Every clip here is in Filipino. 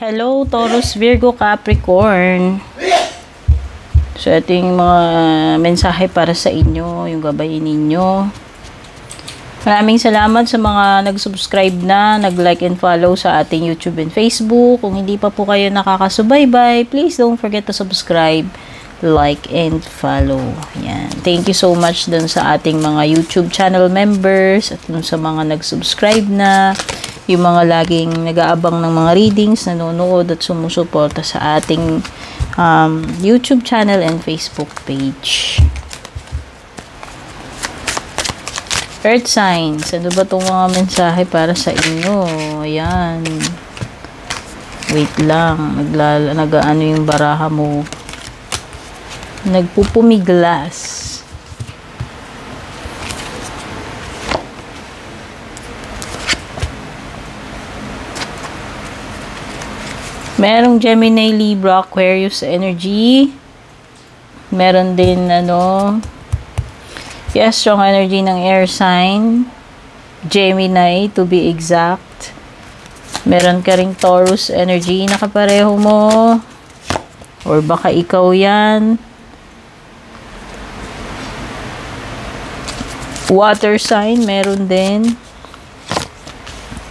Hello, Taurus, Virgo, Capricorn. So, ito yung mga mensahe para sa inyo, yung gabayin ninyo. Maraming salamat sa mga nag-subscribe na, nag-like and follow sa ating YouTube and Facebook. Kung hindi pa po kayo nakakasubaybay, please don't forget to subscribe, like, and follow. Yan. Thank you so much dun sa ating mga YouTube channel members at dun sa mga nag-subscribe na, yung mga laging nag-aabang ng mga readings, nanonood at sumusuporta sa ating YouTube channel and Facebook page. Earth signs. Ano ba itong mga mensahe para sa inyo? Ayan. Wait lang. Nag-ano yung baraha mo. Nagpupumiglas. Merong Gemini, Libra, Aquarius energy. Meron din, yes, strong energy ng air sign. Gemini, to be exact. Meron ka ring Taurus energy na kapareho mo. Or baka ikaw yan. Water sign, meron din.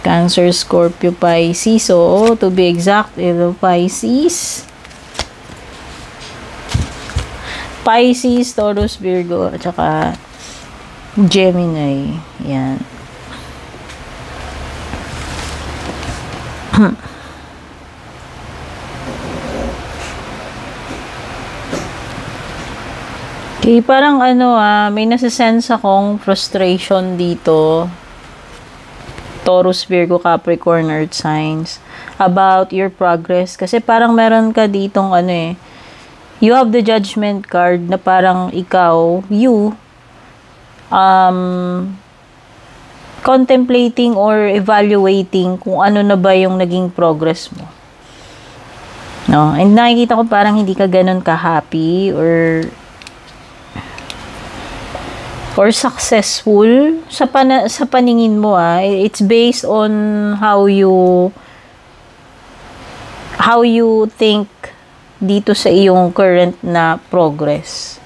Cancer, Scorpio, Pisces. So, to be exact, ito Pisces. Pisces, Taurus, Virgo, at saka Gemini. Yan. Okay, parang may nasa-sense akong frustration dito. Taurus, Virgo, Capricorn, Earth signs about your progress. Kasi parang meron ka ditong you have the Judgment card na parang ikaw, contemplating or evaluating kung ano na ba yung naging progress mo. No? And nakikita ko parang hindi ka ganun ka-happy or successful sa paningin mo. It's based on how you think dito sa iyong current na progress.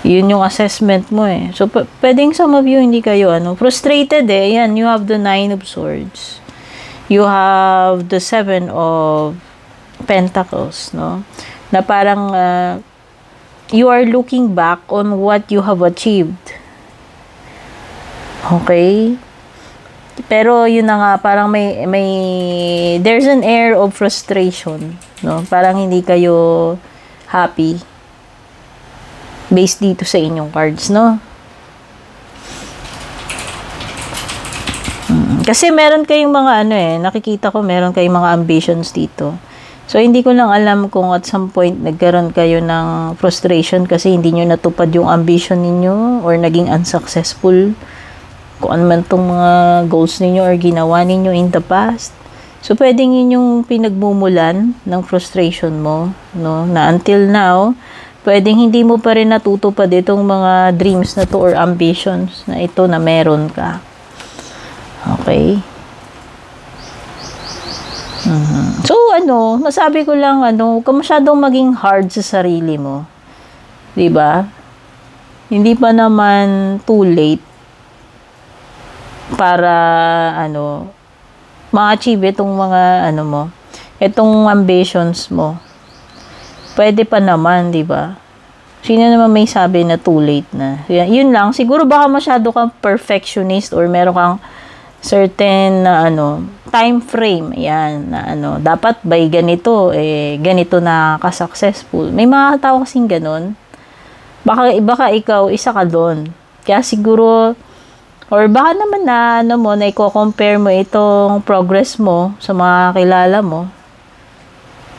Yun yung assessment mo So, pwedeng some of you hindi kayo frustrated Yan, you have the 9 of Swords. You have the 7 of Pentacles, no? Na parang you are looking back on what you have achieved. Okay? Pero yun na nga, parang there's an air of frustration, no? Parang hindi kayo happy based dito sa inyong cards, no? Kasi meron kayong mga nakikita ko meron kayong mga ambitions dito. So, hindi ko lang alam kung at some point nagkaroon kayo ng frustration kasi hindi nyo natupad yung ambition ninyo or naging unsuccessful kung ano man itong mga goals ninyo or ginawa ninyo in the past. So, pwedeng yun yung pinagmumulan ng frustration mo, no? Na until now, pwedeng hindi mo pa rin natutupad itong mga dreams na to or ambitions na ito na meron ka. Okay? So, masabi ko lang, huwag ka masyadong maging hard sa sarili mo. 'Di ba? Hindi pa naman too late para, ma-achieve itong mga, itong ambitions mo. Pwede pa naman, 'di ba? Sino naman may sabi na too late na? Yun lang, siguro baka masyado kang perfectionist or meron kang certain na time frame, yan, na dapat by ganito, ganito na ka-successful. May mga tao kasing ganun. Baka ikaw, isa ka doon. Kaya siguro, or baka naman na, na i-compare mo itong progress mo sa mga kilala mo.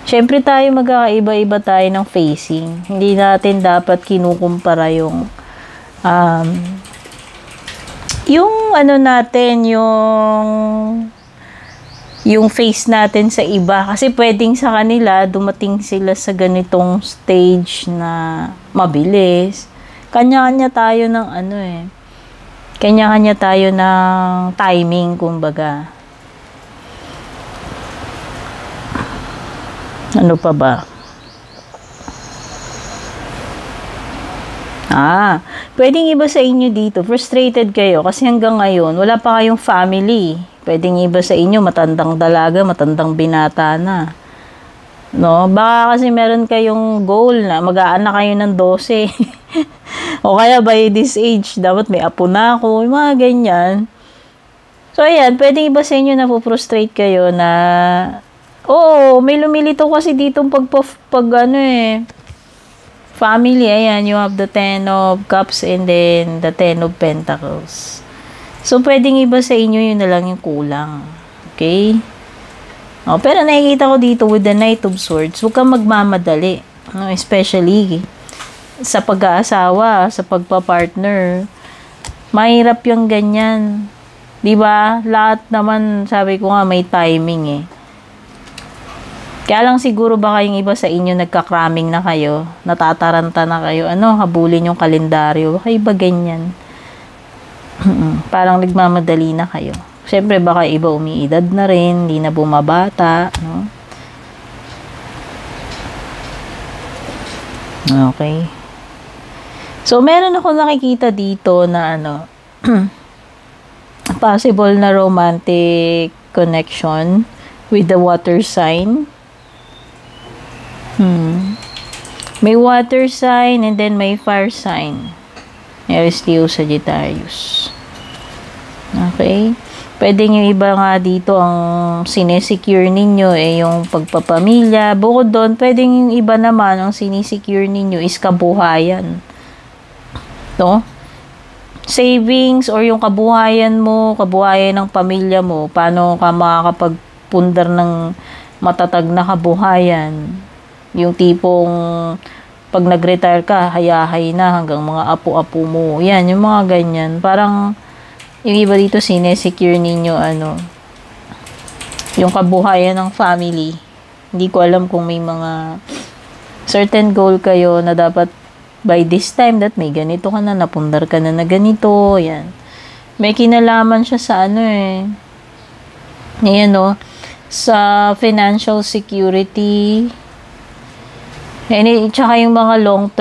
Syempre tayo magkakaiba-iba tayo ng facing. Hindi natin dapat kinukumpara yung natin, yung face natin sa iba. Kasi pwedeng sa kanila, dumating sila sa ganitong stage na mabilis. Kanya-kanya tayo ng kanya-kanya tayo ng timing, kumbaga. Ano pa ba? Pwedeng iba sa inyo dito. Frustrated kayo kasi hanggang ngayon, wala pa kayong family. Pwedeng iba sa inyo, matandang dalaga, matandang binata na. No? Baka kasi meron kayong goal na mag-aanak kayo ng 12. O kaya by this age, dapat may apo na ako. Yung mga ganyan. So, ayan, pwedeng iba sa inyo na frustrate kayo na, may lumilito kasi dito family, ayan, you have the 10 of Cups and then the 10 of Pentacles. So, pwedeng iba sa inyo yun na lang yung kulang. Okay? Pero nakikita ko dito with the Knight of Swords, huwag kang magmamadali. Especially sa pag-aasawa, sa pagpa-partner. Mahirap yung ganyan. Diba? Lahat naman, sabi ko nga, may timing eh. Kaya lang siguro baka yung iba sa inyo nagka-cramming na kayo, natataranta na kayo, habulin yung kalendaryo, baka iba ganyan. Parang nagmamadali na kayo. Siyempre baka iba umiidad na rin, hindi na bumabata, no? Okay. So, meron ako nakikita dito na possible na romantic connection with the water sign. May water sign and then may fire sign. Aries, Leo, Sagittarius. Okay? Pwedeng yung iba nga dito ang sinesecure ninyo yung pagpapamilya. Bukod doon, pwedeng yung iba naman ang sinesecure ninyo is kabuhayan. No? Savings or yung kabuhayan mo, kabuhayan ng pamilya mo, paano ka makakapagpundar ng matatag na kabuhayan. Yung tipong pag nag-retire ka, hayahay na hanggang mga apo-apo mo. Yan, yung mga ganyan. Parang yung iba dito sinesecure ninyo yung kabuhayan ng family. Hindi ko alam kung may mga certain goal kayo na dapat by this time that may ganito ka na, napundar ka na ganito. Yan. May kinalaman siya sa sa financial security. Tsaka yung mga long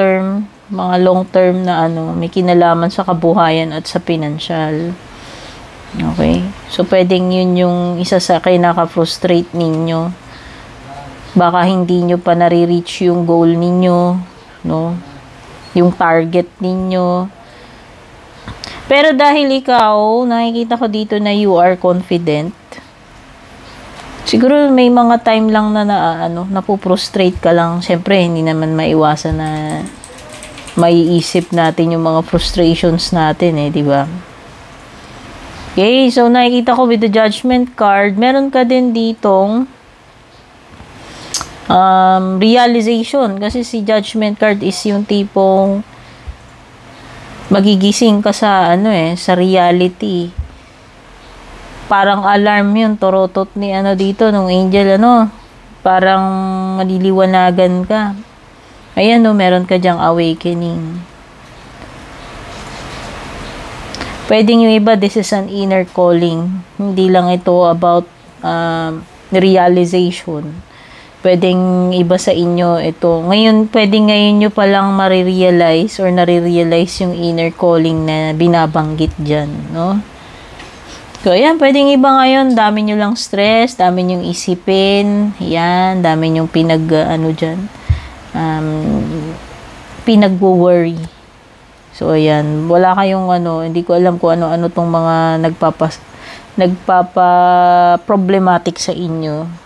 term na may kinalaman sa kabuhayan at sa financial. Okay? So, pwedeng yun yung isa sa kinaka-frustrate ninyo. Baka hindi nyo pa nare-reach yung goal ninyo, no? Yung target ninyo. Pero dahil ikaw, nakikita ko dito na you are confident. Siguro may mga time lang na napuprostrate ka lang. Siyempre, hindi naman maiwasan na maiisip natin yung mga frustrations natin di ba? Okay, so nakikita ko with the Judgment card, meron ka din ditong realization. Kasi si Judgment card is yung tipong magigising ka sa sa reality. Parang alarm yun, torotot ni dito, nung angel, parang maliliwanagan ka. Ayan, meron ka dyang awakening. Pwedeng yung iba, this is an inner calling. Hindi lang ito about realization. Pwedeng iba sa inyo ito. Pwedeng ngayon nyo palang marirealize or nare-realize yung inner calling na binabanggit dyan, no? So, ayan, pwedeng iba ngayon, dami nyo lang stress, dami nyong isipin, yan, dami nyong pinag-worry. So, ayan, wala kayong hindi ko alam kung ano tong mga nagpapa-problematic sa inyo.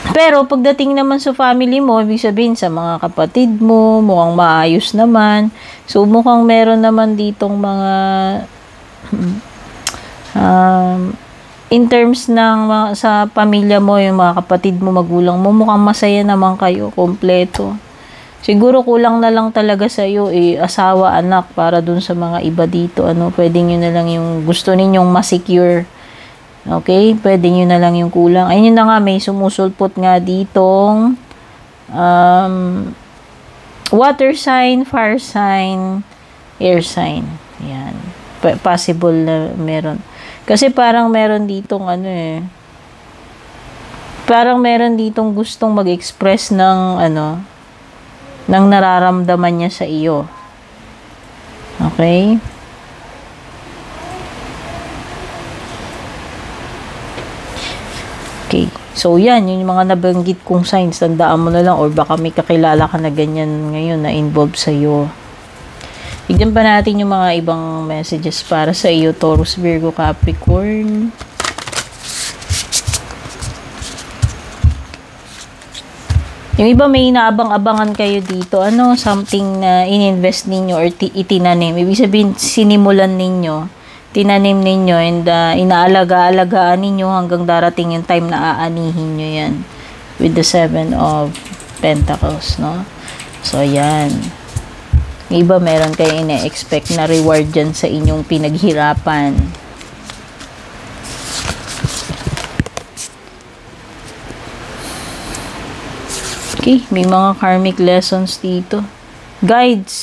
Pero, pagdating naman sa family mo, ibig sabihin sa mga kapatid mo, mukhang maayos naman. So, mukhang meron naman ditong mga in terms ng sa pamilya mo, yung mga kapatid mo, magulang mo, mukhang masaya naman kayo, kompleto. Siguro kulang na lang talaga sa iyo asawa, anak, para dun sa mga iba dito. Pwedeng yun na lang yung gusto ninyong ma-secure. Okay? Pwede nyo na lang yung kulang. Ayun na nga, may sumusulpot nga ditong water sign, fire sign, air sign. Yan. Possible na meron. Kasi parang meron ditong Parang meron ditong gustong mag-express ng ng nararamdaman niya sa iyo. Okay? Okay. So, yan. Yung mga nabanggit kong signs. Tandaan mo na lang or baka may kakilala ka na ganyan ngayon na involved sa iyo. Bigyan pa natin yung mga ibang messages para sa iyo, Taurus, Virgo, Capricorn. Yung iba may inaabang-abangan kayo dito. Something na ininvest ninyo or itinanim. Ibig sabihin, sinimulan ninyo, tinanim ninyo, and inaalaga-alagaan ninyo hanggang darating yung time na aanihin nyo yan. With the 7 of Pentacles, no? So, yan. Yung iba meron kayo ina-expect na reward dyan sa inyong pinaghirapan. Okay, may mga karmic lessons dito. Guides.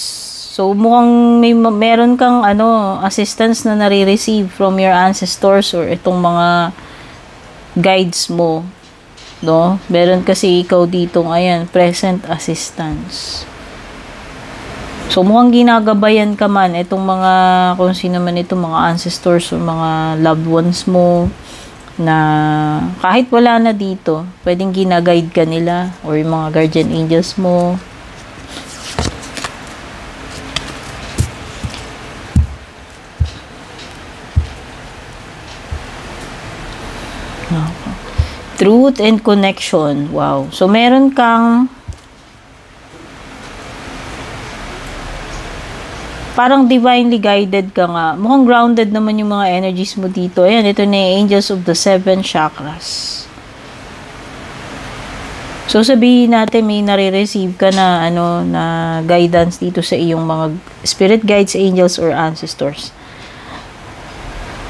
So, mukhang meron kang assistance na nare-receive from your ancestors or itong mga guides mo. No? Meron kasi ikaw dito, ayan, present assistance. So, mukhang ginagabayan ka man itong mga, kung sino man itong mga ancestors or mga loved ones mo, na kahit wala na dito, pwedeng ginaguide ka nila or yung mga guardian angels mo. Truth and connection. Wow. So, meron kang parang divinely guided ka nga. Mukhang grounded naman yung mga energies mo dito. Ayan, ito na yung Angels of the 7 Chakras. So, sabihin natin may nare-receive ka na, na guidance dito sa iyong mga spirit guides, angels, or ancestors.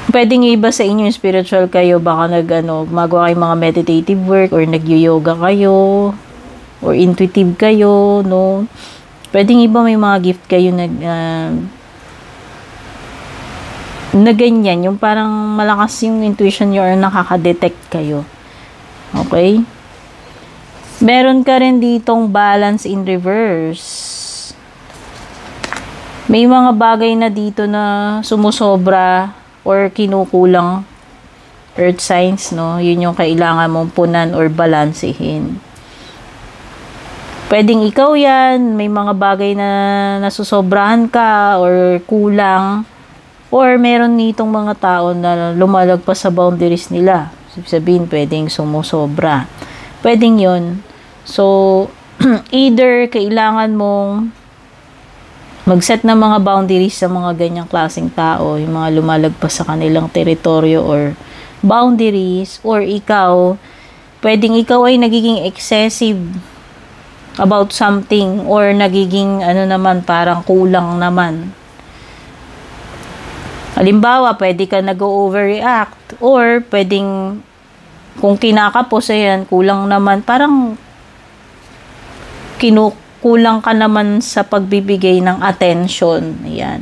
Pwedeng iba sa inyo yung spiritual kayo. Baka gumagawa kayo mga meditative work or nag-yoga kayo or intuitive kayo, no? Pwedeng iba may mga gift kayo na ganyan, yung parang malakas yung intuition nyo or nakaka-detect kayo. Okay? Meron ka rin ditong balance in reverse. May mga bagay na dito na sumusobra or kinukulang, earth signs, no? Yun yung kailangan mong punan or balansehin. Pwedeng ikaw yan, may mga bagay na nasusobrahan ka or kulang, or meron nitong mga tao na lumalagpas sa boundaries nila. Sabihin, pwedeng sumusobra. Pwedeng yun. So, either kailangan mong mag-set ng mga boundaries sa mga ganyang klaseng tao, yung mga lumalagpas sa kanilang teritoryo or boundaries, or pwedeng ikaw ay nagiging excessive about something or nagiging naman parang kulang naman. Halimbawa, pwede ka nag-overreact or pwedeng kung kinakapos ayan, kulang naman, parang kulang ka naman sa pagbibigay ng attention. Ayan.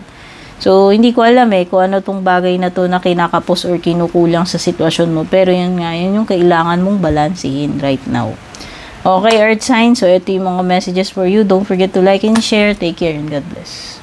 So, hindi ko alam kung ano tong bagay na to na kinakapos or kinukulang sa sitwasyon mo. Pero yun nga, yun yung kailangan mong balansehin right now. Okay, Earth sign. So, ito yung mga messages for you. Don't forget to like and share. Take care and God bless.